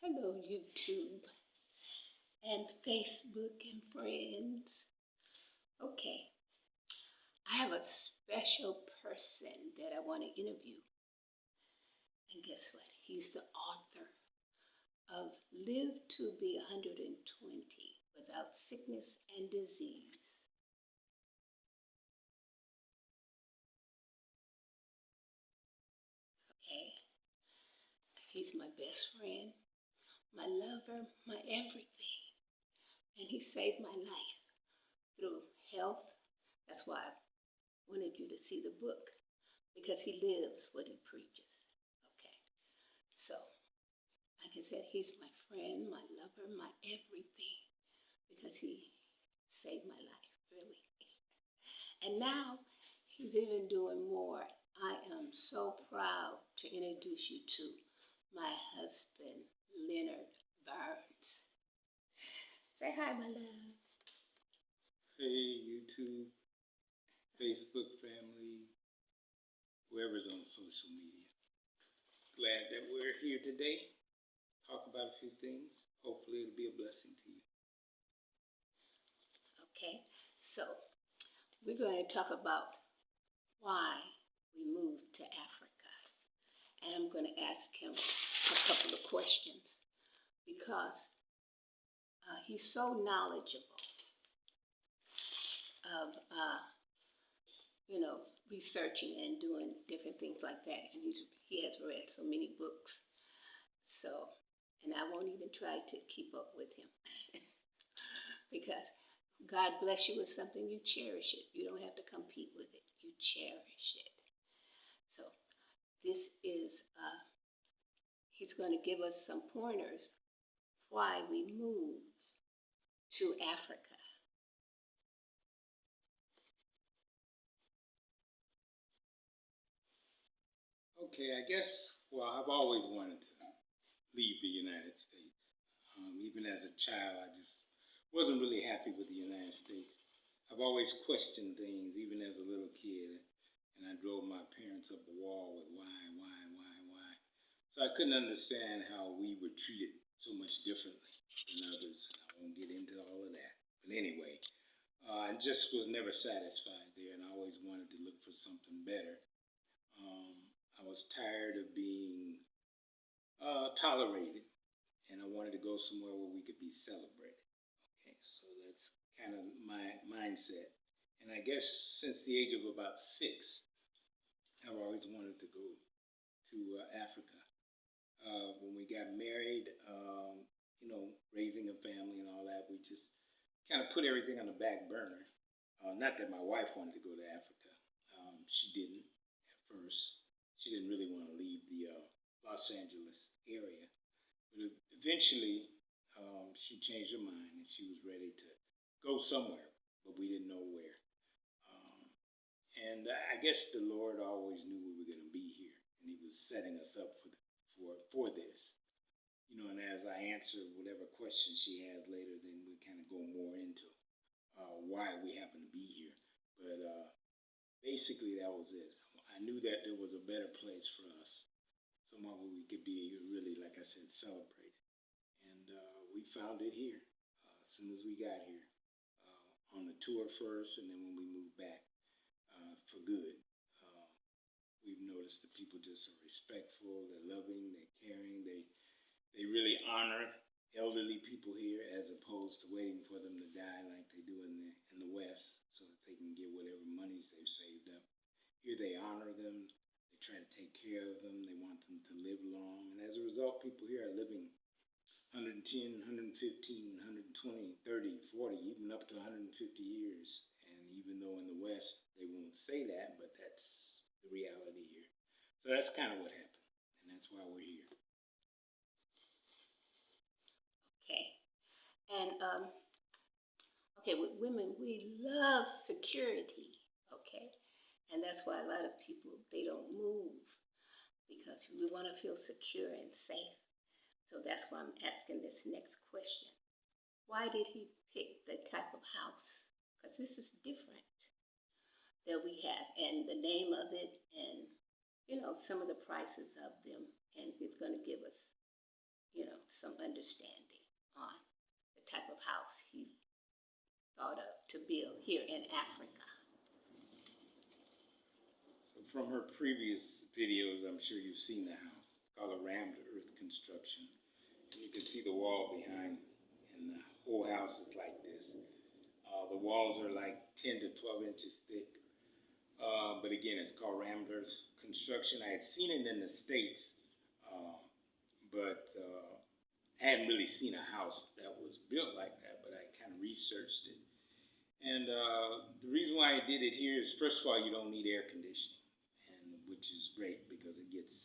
Hello, YouTube and Facebook and friends. Okay, I have a special person that I want to interview. And guess what? He's the author of Live to be 120 Without Sickness and Disease. Okay, he's my best friend, my lover, my everything. And he saved my life through health. That's why I wanted you to see the book, because he lives what he preaches. Okay, so like I said, he's my friend, my lover, my everything, because he saved my life, really. And now he's even doing more. I am so proud to introduce you to my husband, Leonard Burns. Say hi, my love. Hey, YouTube, Facebook family, whoever's on social media. Glad that we're here today. Talk about a few things. Hopefully it'll be a blessing to you. Okay, so we're going to talk about why we moved to Africa. And I'm going to ask him a couple of questions because he's so knowledgeable of, researching and doing different things like that. And he has read so many books. So, and I won't even try to keep up with him because God bless you with something, you cherish it. You don't have to compete with it. You cherish it. So this is, he's going to give us some pointers why we moved to Africa. Okay, I guess, well, I've always wanted to leave the United States. Even as a child, I just wasn't really happy with the United States. I've always questioned things, even as a little kid, and I drove my parents up the wall with why. So I couldn't understand how we were treated so much differently than others. I won't get into all of that. But anyway, I just was never satisfied there, and I always wanted to look for something better. I was tired of being tolerated, and I wanted to go somewhere where we could be celebrated. Okay, so that's kind of my mindset. And I guess since the age of about 6, I've always wanted to go to Africa. When we got married, raising a family and all that, we just kind of put everything on the back burner. Not that my wife wanted to go to Africa. She didn't at first. She didn't really want to leave the Los Angeles area. But eventually, she changed her mind and she was ready to go somewhere, but we didn't know where. Um, and I guess the Lord always knew we were going to be here, and He was setting us up for this. And as I answer whatever questions she has later, then we kind of go more into why we happen to be here. But basically, that was it. I knew that there was a better place for us, somewhere where we could be really, like I said, celebrated. And we found it here as soon as we got here, on the tour first, and then when we moved back for good. Uh, we've noticed that people just are respectful, they're loving, they're caring, they really honor elderly people here as opposed to waiting for them to die like they do in the West so that they can get whatever monies they've saved up. Here they honor them, they try to take care of them, they want them to live long, and as a result, people here are living 110, 115, 120, 30, 40, even up to 150 years. And even though in the West they won't say that, but that's the reality here. So that's kind of what happened, and that's why we're here. Okay. And okay, with women, we love security. Okay. And that's why a lot of people, they don't move because we want to feel secure and safe. So that's why I'm asking this next question. Why did he pick the type of house? Because this is different that we have, and the name of it, and some of the prices of them, and he's going to give us, some understanding on the type of house he thought of to build here in Africa. So from her previous videos, I'm sure you've seen the house. It's called a rammed earth construction. And you can see the wall behind, and the whole house is like this. The walls are like 10 to 12 inches thick. But again, it's called rammed earth construction. I had seen it in the States, but I hadn't really seen a house that was built like that, but I kind of researched it. And the reason why I did it here is, first of all, you don't need air conditioning, which is great because it gets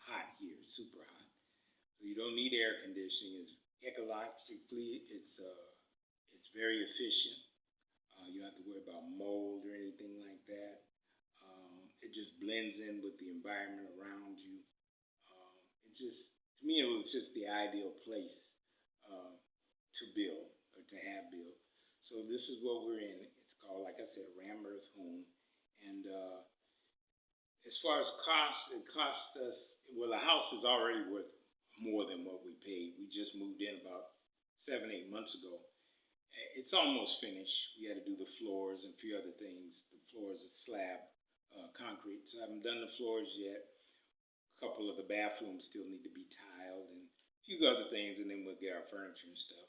hot here, super hot. So you don't need air conditioning. It's ecologically, it's very efficient. You don't have to worry about mold or anything like that. It just blends in with the environment around you. To me, it was just the ideal place to build or to have built. So this is what we're in. It's called, like I said, a rammed earth home. And as far as cost, it cost us, well, the house is already worth more than what we paid. We just moved in about 7-8 months ago. It's almost finished. We had to do the floors and a few other things. The floors are slab concrete, so I haven't done the floors yet. A couple of the bathrooms still need to be tiled and a few other things, and then we'll get our furniture and stuff.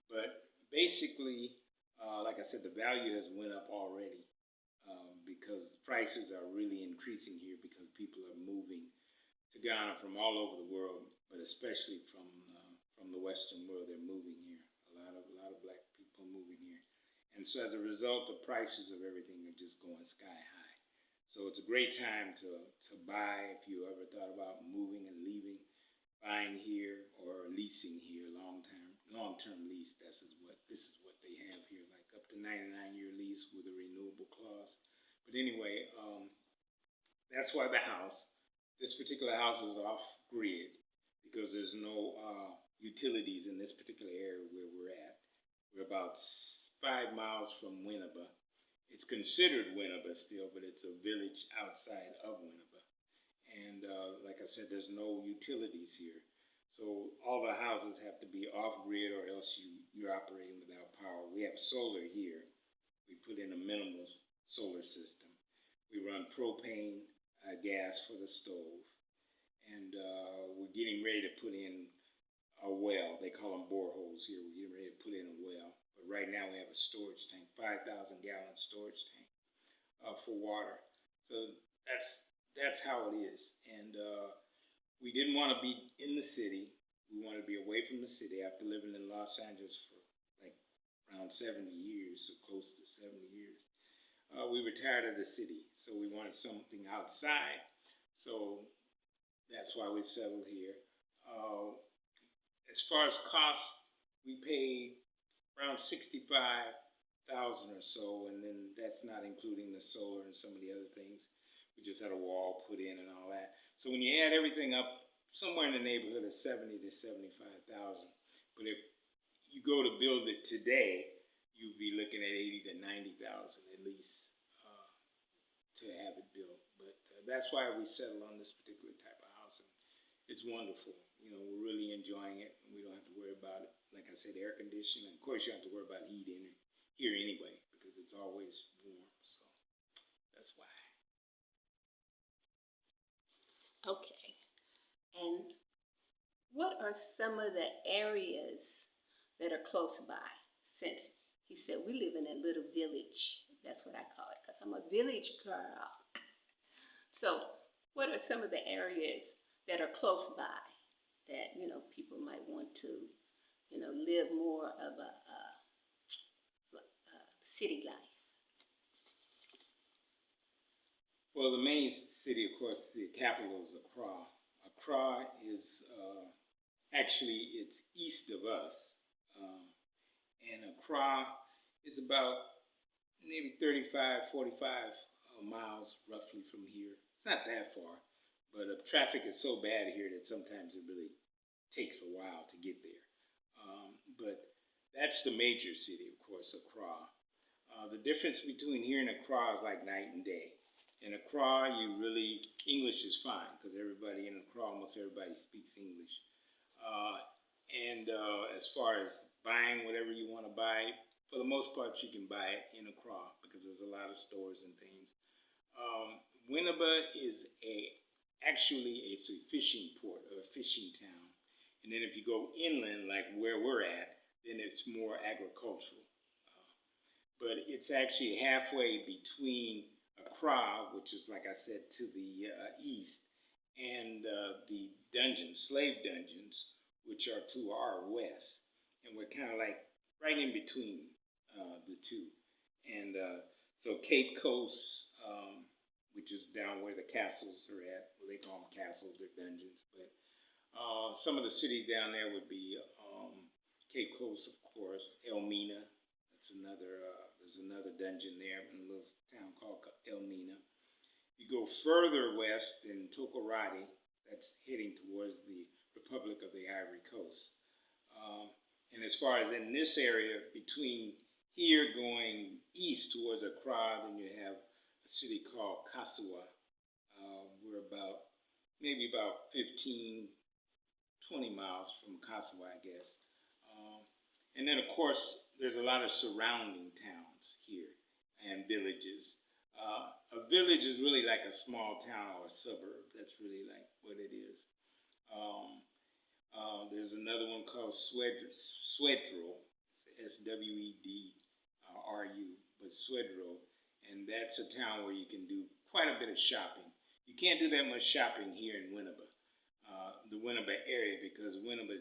But basically, like I said, the value has went up already because prices are really increasing here because people are moving to Ghana from all over the world, but especially from the Western world. They're moving here. A lot of black people moving here, and so as a result, the prices of everything are just going sky high. So it's a great time to buy if you ever thought about moving and leaving, buying here or leasing here, long-term lease. This is what they have here, like up to 99-year lease with a renewable clause. But anyway, that's why this particular house is off grid because there's no utilities in this particular area where we're at. We're about 5 miles from Winneba. It's considered Winneba still, but it's a village outside of Winneba. And like I said, there's no utilities here. So all the houses have to be off-grid or else you're operating without power. We have solar here. We put in a minimal solar system. We run propane gas for the stove. And we're getting ready to put in a well. They call them boreholes here. We're getting ready to put in a well. But right now we have a storage tank, 5,000-gallon storage tank for water. So that's how it is. And we didn't want to be in the city. We wanted to be away from the city after living in Los Angeles for like around 70 years, so close to 70 years. We were tired of the city, so we wanted something outside. So that's why we settled here. As far as cost, we paid around $65,000 or so, and then that's not including the solar and some of the other things. We just had a wall put in and all that. So when you add everything up, somewhere in the neighborhood of $70,000 to $75,000. But if you go to build it today, you'd be looking at $80,000 to $90,000 at least to have it built. But that's why we settled on this particular type of house. And it's wonderful. You know, we're really enjoying it. And we don't have to worry about it. Like I said, air conditioning. Of course, you have to worry about heat in here anyway because it's always warm. So that's why. Okay. And what are some of the areas that are close by? Since he said we live in a little village. That's what I call it because I'm a village girl. So what are some of the areas that are close by that, you know, people might want to, you know, live more of a city life? Well, the main city, of course, the capital is Accra. Accra is actually, it's east of us. And Accra is about maybe 35, 45 miles roughly from here. It's not that far, but traffic is so bad here that sometimes it really takes a while to get there. But that's the major city, of course, Accra. The difference between here and Accra is like night and day. In Accra, English is fine because everybody in Accra, almost everybody speaks English. As far as buying whatever you want to buy, for the most part, you can buy it in Accra because there's a lot of stores and things. Winneba is actually it's a fishing port or a fishing town. And then if you go inland, like where we're at, then it's more agricultural. But it's actually halfway between Accra, which is, like I said, to the east, and the dungeons, slave dungeons, which are to our west. And we're kind of like right in between the two. And so Cape Coast, which is down where the castles are at, well, they call them castles, they're dungeons, but some of the cities down there would be Cape Coast, of course, Elmina. That's another. There's another dungeon there in a little town called Elmina. You go further west in Tokoradi, that's heading towards the Republic of the Ivory Coast. And as far as in this area, between here going east towards Accra, then you have a city called Kasua. We're maybe about 15, 20 miles from Kasua, I guess. And then, of course, there's a lot of surrounding towns here and villages. A village is really like a small town or a suburb. That's really like what it is. There's another one called Swedro, Swedru, but Swedro, and that's a town where you can do quite a bit of shopping. You can't do that much shopping here in Winneba, the Winneba area, because Winneba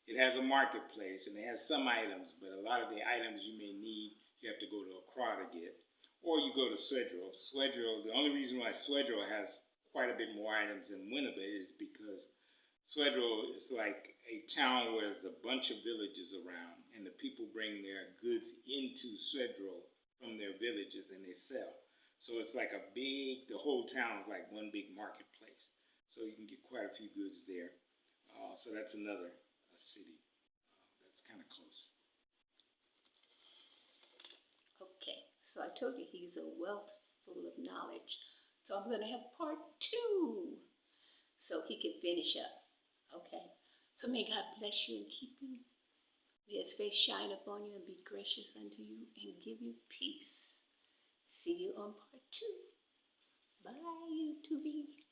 it has a marketplace and it has some items, but a lot of the items you may need, you have to go to Accra to get, or you go to Swedro. The only reason why Swedro has quite a bit more items than Winneba is because Swedro is like a town where there's a bunch of villages around, and the people bring their goods into Swedro from their villages and they sell. So it's like the whole town is like one big marketplace. So you can get quite a few goods there. So that's another city that's kind of close. Okay, so I told you he's a wealth full of knowledge. So I'm going to have part 2 so he can finish up. Okay, so may God bless you and keep you. May his face shine upon you and be gracious unto you and give you peace. See you on part 2. Bye, YouTube.